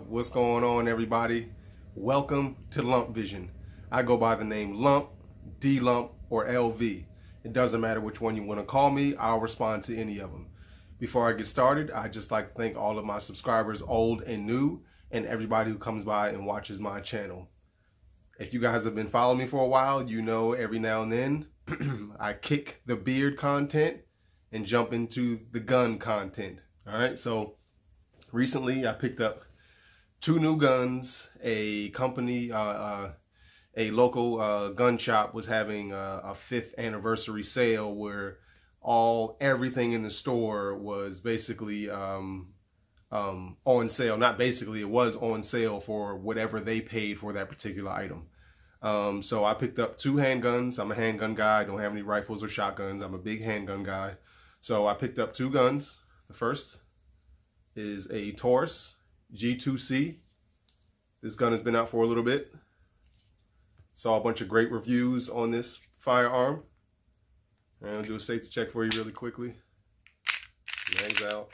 What's going on, everybody? Welcome to Lump Vision. I go by the name Lump, D-Lump, or LV. It doesn't matter which one you want to call me. I'll respond to any of them. Before I get started, I'd just like to thank all of my subscribers, old and new, and everybody who comes by and watches my channel. If you guys have been following me for a while, you know every now and then I kick the beard content and jump into the gun content. All right, so recently I picked up 2 new guns. A company, a local gun shop was having a 5th anniversary sale where everything in the store was basically on sale. Not basically, it was on sale for whatever they paid for that particular item. So I picked up 2 handguns. I'm a handgun guy. I don't have any rifles or shotguns. I'm a big handgun guy. So I picked up 2 guns. The first is a Taurus G2c. This gun has been out for a little bit. Saw a bunch of great reviews on this firearm. And I'll do a safety check for you really quickly. Mags out.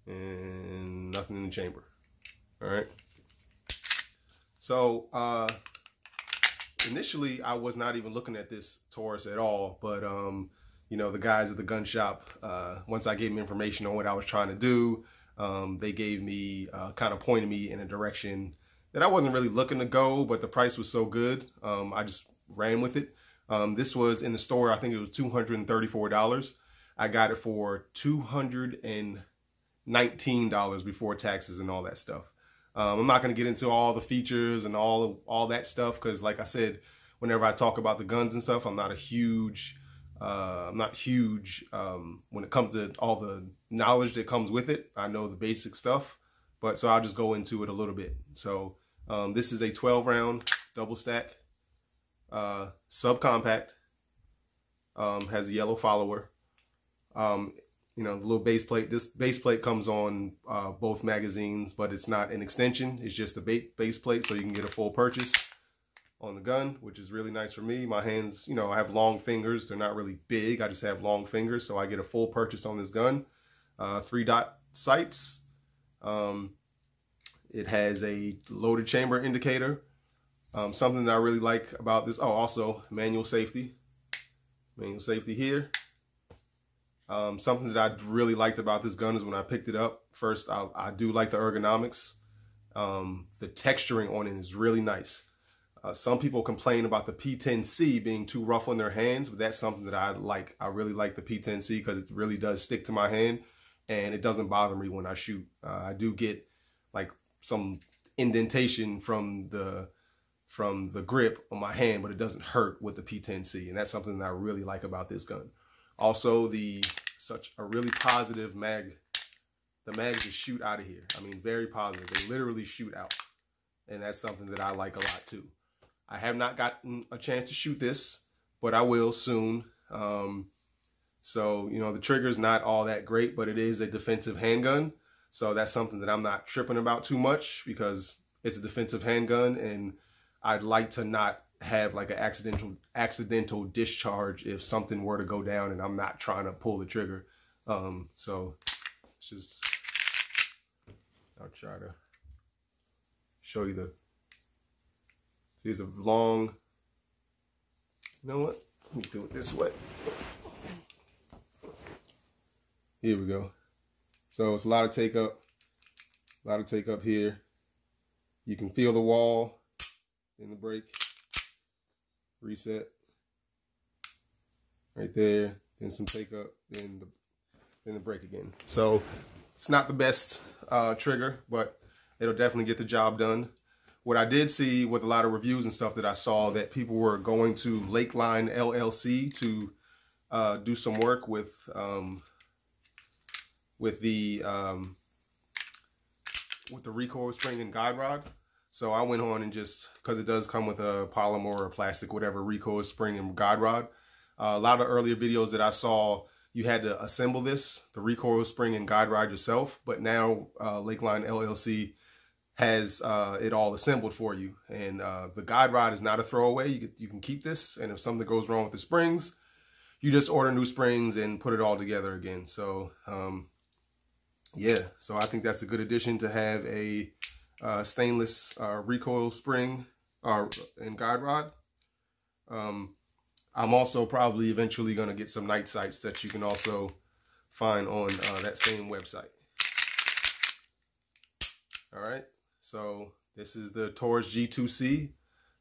And nothing in the chamber. All right. So initially I was not even looking at this Taurus at all, but you know, the guys at the gun shop, once I gave them information on what I was trying to do, they gave me, kind of pointed me in a direction that I wasn't really looking to go, but the price was so good, I just ran with it. This was in the store, I think it was $234. I got it for $219 before taxes and all that stuff. I'm not going to get into all the features and all that stuff, because like I said, whenever I talk about the guns and stuff, I'm not huge when it comes to all the knowledge that comes with it. I know the basic stuff, but so I'll just go into it a little bit. So this is a 12-round double stack, subcompact, has a yellow follower. You know, the little base plate. This base plate comes on both magazines, but it's not an extension. It's just a base plate, so you can get a full purchase on the gun, which is really nice for me. My hands, you know, I have long fingers. They're not really big. I just have long fingers, so I get a full purchase on this gun. 3-dot sights. It has a loaded chamber indicator. Something that I really like about this. Oh, also manual safety. Manual safety here. Something that I really liked about this gun is when I picked it up. First, I do like the ergonomics. The texturing on it is really nice. Some people complain about the P10C being too rough on their hands, but that's something that I like. I really like the P10C because it really does stick to my hand, and it doesn't bother me when I shoot. I do get like some indentation from the grip on my hand, but it doesn't hurt with the P10C, and that's something that I really like about this gun. Also, such a really positive mag. The mags just shoot out of here. I mean, very positive. They literally shoot out, and that's something that I like a lot too. I have not gotten a chance to shoot this, but I will soon. So, you know, the trigger's not all that great, but it is a defensive handgun. So that's something that I'm not tripping about too much, because it's a defensive handgun, and I'd like to not have like an accidental discharge if something were to go down and I'm not trying to pull the trigger. So it's just, I'll try to show you here's a long, you know what? Let me do it this way. Here we go. So it's a lot of take up here. You can feel the wall in the break. Reset. Right there. Then some take up, then the break again. So it's not the best trigger, but it'll definitely get the job done. What I did see with a lot of reviews and stuff that I saw, that people were going to Lakeline LLC to do some work with the recoil spring and guide rod. So I went on and just, because it does come with a polymer or plastic, whatever, recoil spring and guide rod. A lot of earlier videos that I saw, you had to assemble the recoil spring and guide rod yourself. But now Lakeline LLC has it all assembled for you. And the guide rod is not a throwaway. You can keep this, and if something goes wrong with the springs, you just order new springs and put it all together again. So yeah, so I think that's a good addition to have a stainless recoil spring and guide rod. I'm also probably eventually going to get some night sights that you can also find on that same website. All right, so this is the Taurus G2c,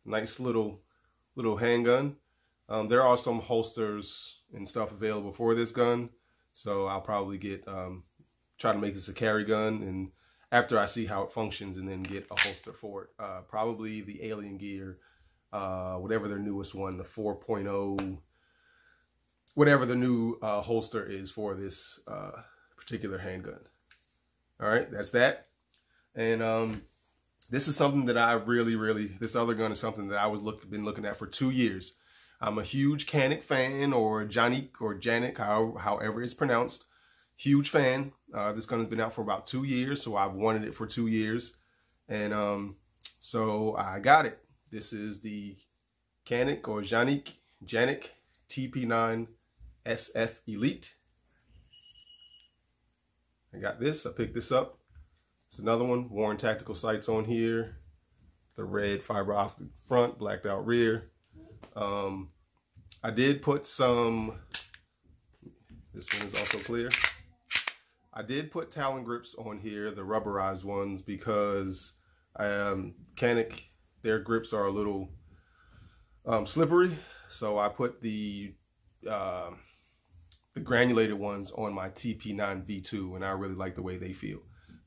nice little handgun. There are some holsters and stuff available for this gun, so I'll probably get try to make this a carry gun, and after I see how it functions, and then get a holster for it. Probably the Alien Gear, whatever their newest one, the 4.0, whatever the new holster is for this particular handgun. All right, that's that. And this is something that I really, this other gun is something that I was been looking at for 2 years. I'm a huge Canik fan, or Canik, or Janik, however it's pronounced. Huge fan. This gun has been out for about 2 years, so I've wanted it for 2 years. And so I got it. This is the Canik, or Janik TP9SF Elite. I got this. I picked this up. It's another one. Warren Tactical sights on here. The red fiber optic front, blacked out rear. I did put some, this one is also clear. I did put Talon Grips on here, the rubberized ones, because Canik, their grips are a little slippery. So I put the granulated ones on my TP9V2, and I really like the way they feel.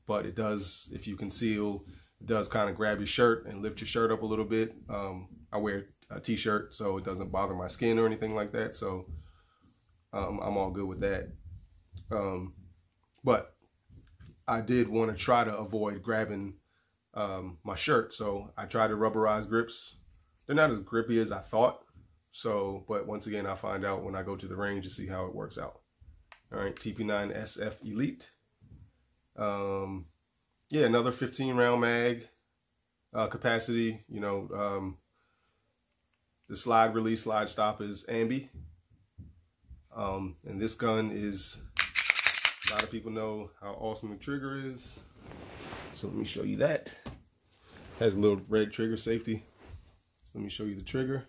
But it does, if you conceal, it does kind of grab your shirt and lift your shirt up a little bit. I wear a t-shirt, so it doesn't bother my skin or anything like that. So I'm all good with that. But I did want to try to avoid grabbing my shirt, so I tried the rubberized grips. They're not as grippy as I thought. So, but once again, I'll find out when I go to the range to see how it works out. All right, TP9SF Elite. Yeah, another 15 round mag capacity. You know, the slide release, slide stop is ambi. And this gun is, a lot of people know how awesome the trigger is. So let me show you that. Has a little red trigger safety. So let me show you the trigger.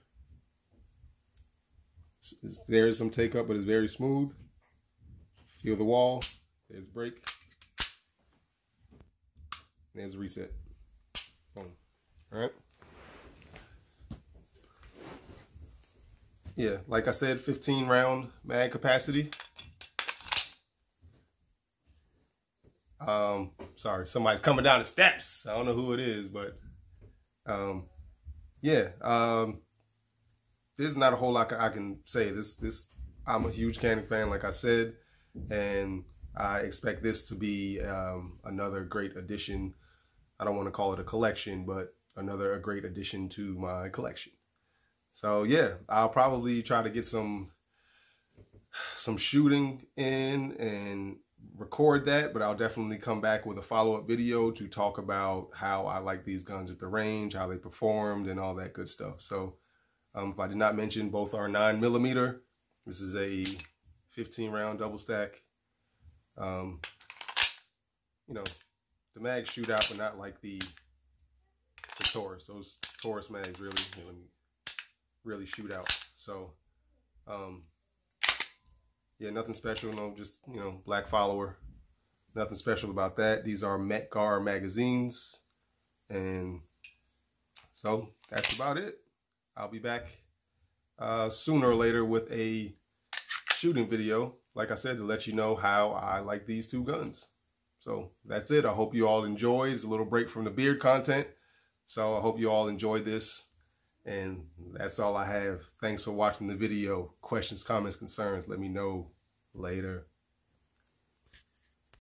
There is some take up, but it's very smooth. Feel the wall. There's brake. There's a reset. Boom. All right. Yeah, like I said, 15 round mag capacity. Sorry, somebody's coming down the steps. I don't know who it is, but yeah. There's not a whole lot I can say. I'm a huge Canik fan, like I said, and I expect this to be another great addition. I don't want to call it a collection, but a great addition to my collection. So yeah, I'll probably try to get some shooting in and record that, but I'll definitely come back with a follow-up video to talk about how I like these guns at the range, how they performed, and all that good stuff. So if I did not mention, both are 9mm. This is a 15 round double stack. You know, the mags shoot out, but not like the Taurus. Those Taurus mags really shoot out. So yeah, nothing special. No, just, you know, black follower. Nothing special about that. These are Metgar magazines, and so that's about it. I'll be back sooner or later with a shooting video, like I said, to let you know how I like these two guns. So that's it. I hope you all enjoyed. It's a little break from the beard content. So I hope you all enjoyed this. And that's all I have. Thanks for watching the video. Questions, comments, concerns, let me know later.